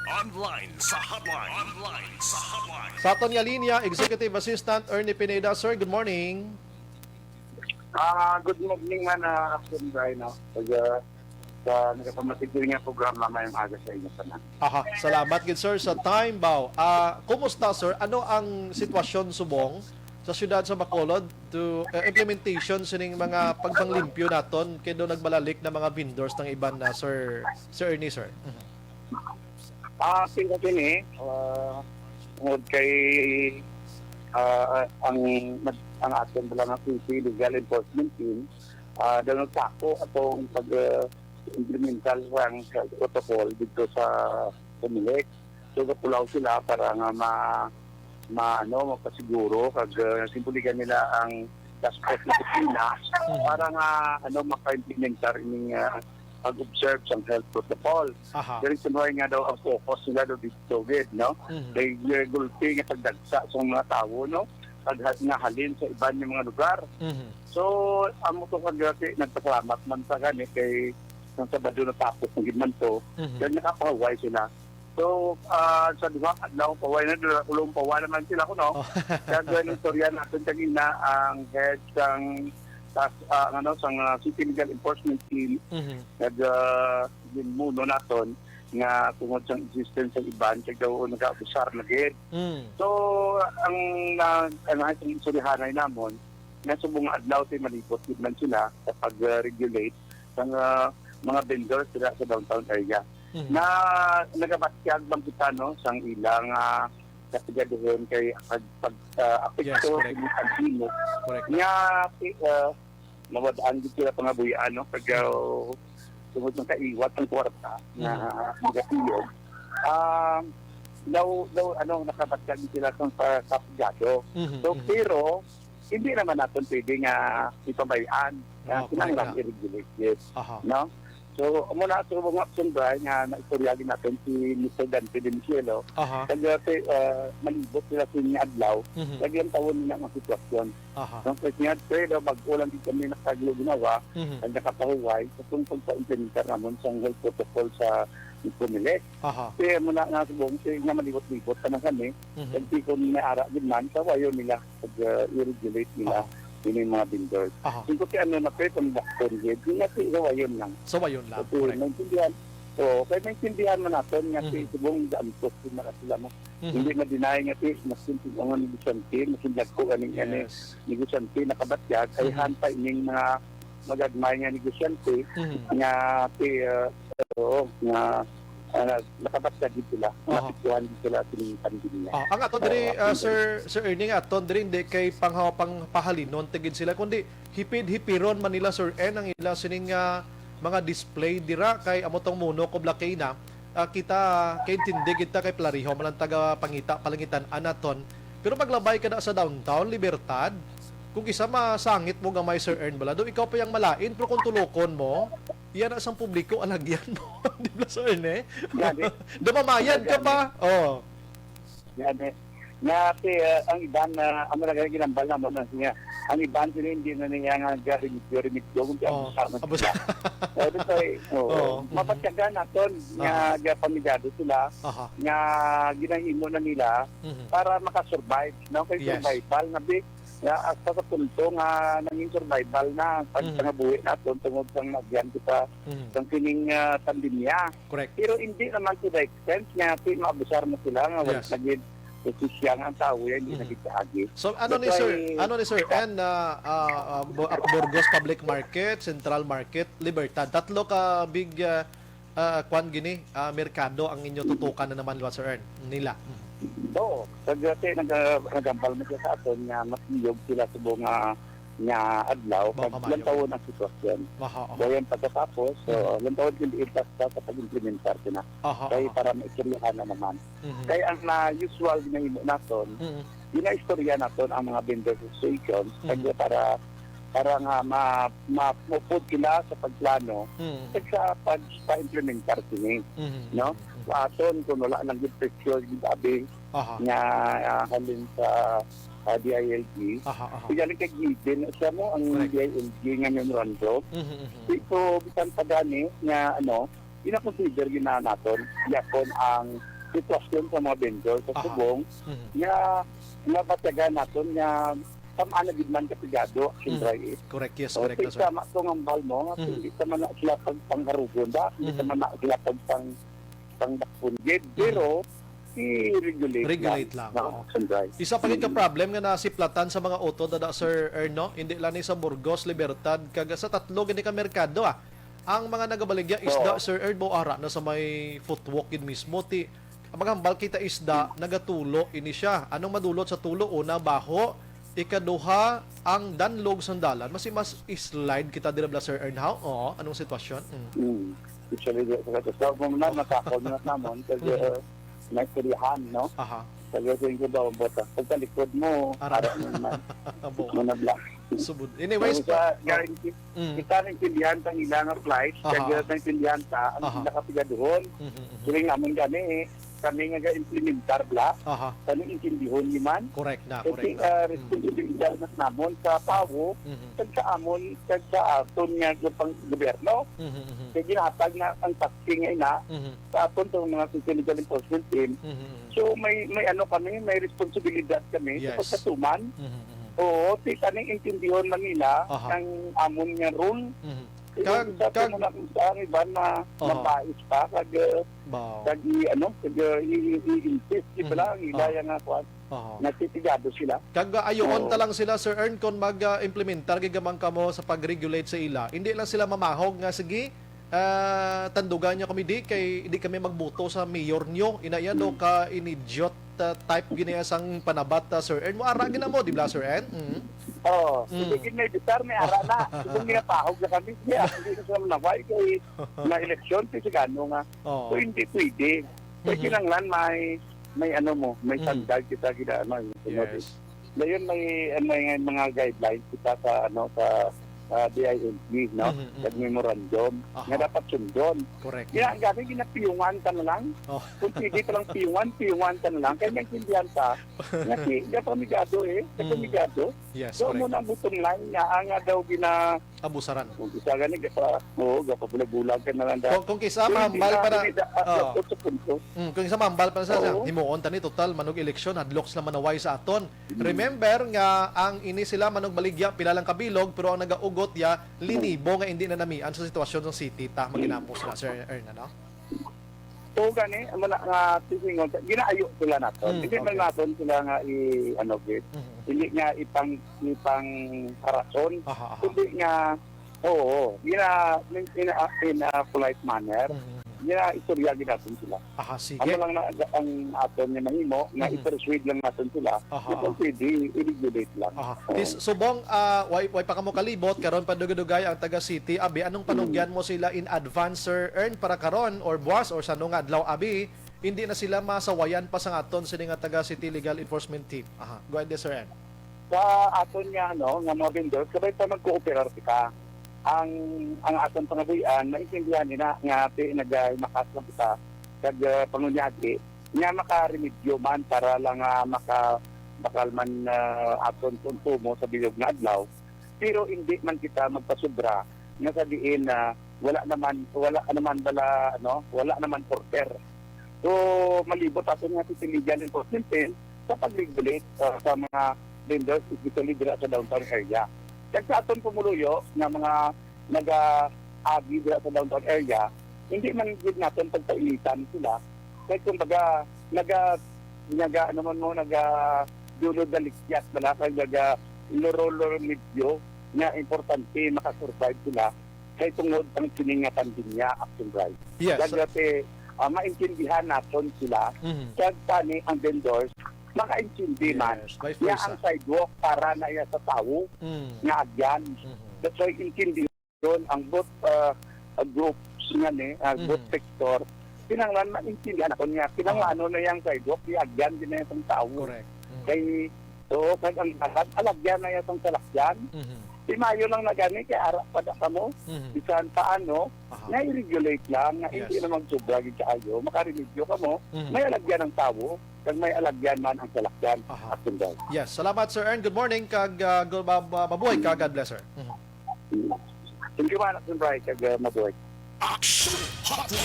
Online sa hotline. Online sa hotline. Sa aton nga linya, Executive Assistant Ernie Pineda. Sir, good morning. Good morning man, Captain Brian. Sa nagpamatigil nga programa mayong aga sa inyo sana. Aha, salamat gid sir sa time bow. Kumusta sir? Ano ang sitwasyon subong sa siyudad sa Bacolod to implementation sining mga pagpanglimpyo naton kay do nagbalalik na mga vendors ng iban na Sir Ernie sir. Tingnan din tungod kay ang ating balang QC Legal Enforcement Team, daw nagtako atong pag-implemental ang protocol dito sa Comelec. So kapulaw sila para nga mapasiguro kag simpuligan nila ang task force na Pilipinas para nga maka-implementar ining pag-observe sa health protocol. Pero sinuhay nga daw ang focus nila daw dito with, no? They gulpi nga pagdagsa sa mga tao, no? Pag halin sa iban ng mga lugar. So, amo to kagati nagpasalamat man sa gani kay ng Sabado na tapos ng gidman to. Then nakapaway sila. So, sa duha adlaw paway na ulong paway naman sila ko, no? Kaya ganun istorya natin kanina ang head sang sang City Legal Enforcement Team nagmuno naton nga tungod sa existence sa iban kay daw nag-abusar na gid. So ang itong isurihanay namon nga subong adlaw tay malipot gid man sila sa pag-regulate sang mga vendors sila sa downtown area. Na nagabatyag bang kita no sang ilang katigaduhon kay pag-apekto sa mga Correct. nga mawadaan din sila pangabuyaan, no? Pag tungod ng kaiwat ng kwarta na magatiyog, nakabatyag din sila sa kapigado. So, pero, hindi naman natin pwede nga ipabayaan. Kinanglang i-regulate, yes. No? So, muna sa mga option ba nga na-istoryagin natin si Mr. Dante de Michelo, kaya malibot sila sa niya adlaw, lagyan tawon nila ang sitwasyon. So, kasi nga, pero mag-ulang din kami nakaglo ginawa, at nakapahuway, sa tungkol sa implementar naman sa health protocol sa Comelec. Kaya muna nga subong, nga malibot-libot ka na kami, kasi kung may ara din man, kawayo nila, pag-i-regulate nila. Yun yung mga vendors. Kung na pwede ang doktor yun, yung natin yun lang. So, ayun lang. Correct. Maintindihan. So, kaya maintindihan mo natin nga subong daan po sila mo. Hindi ma-deny nga mas simple ang negosyante, mas hindi ko kaning negosyante nakabatyag, ay hantay ining mga magagmay nga negosyante nga nakabatyag din sila, napituhan din sila sa pandemya. Ang aton diri Sir Ernie aton diri hindi kay pangpahalinon tigid sila kundi hipid-hipiron man nila Sir ang ila sining mga display dira kay amotong muno ko blakay na kita kay intindi kita kay Plariho man taga palangitan anaton pero maglabay ka na sa downtown Libertad kung isa masangit mo gamay Sir Ern bala do ikaw pa yang malain pero kung tulokon mo yan ang isang publiko alagyan mo di ba Sir Ern dumamayad ka pa ang iban na ang mga ginambal na mo na siya ang iban sila hindi na niya nga garimit kung abusar mapatyagan naton nga pamigado sila nga ginahimo na nila para makasurvive no kay survival na big sa punto nga nanging survival na pagpangabuhi naton tungod sang nagyan kita sang kining pandemya. Correct. Pero hindi naman to the extent nga maabusar na sila nga wala naging siyang ang tao yan, hindi nagkikaagi. So ano ni Sir and Burgos Public Market, Central Market, Libertad. Tatlo ka big kwan gini merkado ang inyo tutukan na naman Sir Ern nila. Oo. Kasi nagambal mo sa aton nga mas iyog sila sa bunga nga adlaw pag ilang taon ang sitwasyon. Kaya pagkatapos, ilang taon hindi itas sa pag-implementar sila. Kaya para maistoryahan na naman. Kaya ang usual na imo naton, ina-istorya naton ang mga vendor associations kaya para nga mapupod sila sa pagplano at sa pag-implementar sila. No? Aton kung wala lang yung presyo yung sabi nga halin sa DILG. Pinalik kay Gibin siya mo ang DILG nga memorandum. Ito bisan pa gani nga ina-consider yun na naton yapon ang sitwasyon sa mga vendor sa Aha. subong nga mapatyagan naton nga tamaan na gid man kapigado siyempre. Correct, yes, So, correct na, sir. tama itong ambal mo, nga hindi naman na sila pangharugon ba, hindi naman na sila pangdakpunggid, pero Regulate lang, oo. Isa pa gid ka problem nga nasiplatan sa mga auto da Sir Erno, hindi lang ni sa Burgos, Libertad, kaga sa tatlo gini ka merkado Ang mga nagabaligya isda Sir Erno ara na sa may footwalk in mismo ti ang mga hambal kita isda nagatulo ini siya. Anong madulot sa tulo? Una, baho. Ikaduha, ang danlog sandalan. Mas slide kita dira bla Sir Ernhow. Oo, anong sitwasyon? Actually, sa mo na nakakaw na namon kasi may kurihan, no? Aha. Sagutin ko daw, bota. Pag likod mo, Ara. para naman. Abo. Manabla. Subod. Anyways, So, kita rin pindihan tang ilang flight, Aha. kaya rin pindihan ta, Aha. ang nakapiga doon. Suling naman kami nga implementar bla, Aha. kami intindihon ni man. Correct na, Kasi correct na. responsibilidad na namon sa PAWO, kag sa amon, kag sa aton nga pang gobyerno. Kaya ginatag na ang taxi nga ina, sa aton itong mga technical enforcement team. So may ano kami, may responsibilidad kami Yes. sa pagkatuman. Oo, ti kaning intindihon man nila Aha. ang amon nga rule. Kag- Sa kag- mo na kung saan iban na Aha. mapais pa kag Bao. kag i-insist ibala ang ilaya nga kuan Aha. natitigado sila. Kag ayoon Oo. ta lang sila Sir Ern kung mag-implementar gigamang kamo sa pag-regulate sa ila. Hindi lang sila mamahog nga sige tandugan niyo kami di kami magbuto sa mayor nyo. Inayan do ka inidiot type gini sang panabat Sir Ern. Mo ara gina mo di ba Sir Ern? Oo. Sige, may bitar, may ara na. Kung nga pahog na kami, hindi na sila manaway kay na eleksyon, kasi gano nga. Oo. So, hindi pwede. Kaya kinanglan, may ano mo, may standard kita gina, ano, Yes. Ngayon, may mga guidelines kita sa, ano, sa DILG, no? Sa memorandum, Aha. nga dapat sundon. Correct. Kaya, gano'n, ginapiyungan ka na lang. Oh. Kung pwede pa lang piyungan ka na lang. Kaya may kindihan ka, nga si, pamigado pamigado. Yes, So, correct. muna ang butong line nga, nga daw Abusaran. kung isa gani, gapa bulag-bulag ka na lang daw. Kung kisa mahambal para Oo. Sa punto. Kung isa mahambal para sa Oo. himuon tani total manog eleksyon hadlok sila manaway sa aton. Remember nga ang ini sila manog baligya pila lang kabilog pero ang nagaugot ya linibo nga hindi na namian sa sitwasyon ng city ta maginapos sila Sir Ern no. So, gani, muna nga, tisingon, ginaayo sila naton. Hindi man okay. naton sila nga hindi nga ipang harason. Aha. Kundi nga, oo, in a polite manner, istorya natin sila. Aha, sige. Ano lang na ang aton nga mahimo, nga i-persuade lang natin sila, Aha. kung pwede, i-regulate lang. Aha. Oo. Tis subong way pa kamo kalibot karon pa dugay ang taga city abi anong panugyan mo sila in advance Sir Ern para karon or buwas or sa nga adlaw abi hindi na sila masawayan pa sa aton sini nga taga city legal enforcement team. Aha. Go ahead Sir Ern. Sa aton nga, nga mga vendor, sabay pa mag-cooperate ka. Ang aton pangabuyan, maintindihan nila nga nagmakas lang kita kag pangunyagi nga makaremedyo man para lang bakal man aton tuntumo sa bilog nga adlaw. Pero hindi man kita magpasobra nga sabihin na wala naman porter. So malibot aton nga legal enforcement sa pag-regulate sa mga vendors especially dira sa downtown area. Kaya sa aton pumuluyo nga mga nag-agi dira sa downtown area, hindi man gid natin pagpailitan sila. Kaya kumbaga dulod na likyat bala kaya loro medyo nga importante makasurvive sila kay tungod ang sininga pandemya action drive. Yes. Kaya maintindihan natin sila kaya tani ang vendors makaintindi man. Yes, vice Nga versa. ang sidewalk para na iya sa tao nga agyan. That's why intindi doon ang both groups nga both sector kinanglan maintindihan ako niya kinanglan na yung sidewalk di agyan din na yung tao. Correct. Kay kag ang lahat alagyan na yung salakyan. Di mayo lang na gani kay ara pa da kamo. Bisan paano Aha. nga i-regulate lang nga hindi Yes. na magsobra gid kaayo makaremedyo kamo. May alagyan ng tao kag may alagyan man ang salakyan Aha. at sundan. Yes, salamat Sir Ern. Good morning kag mabuhay ka. God bless sir. Thank you man at sunday kag mabuhay. Action Hotline.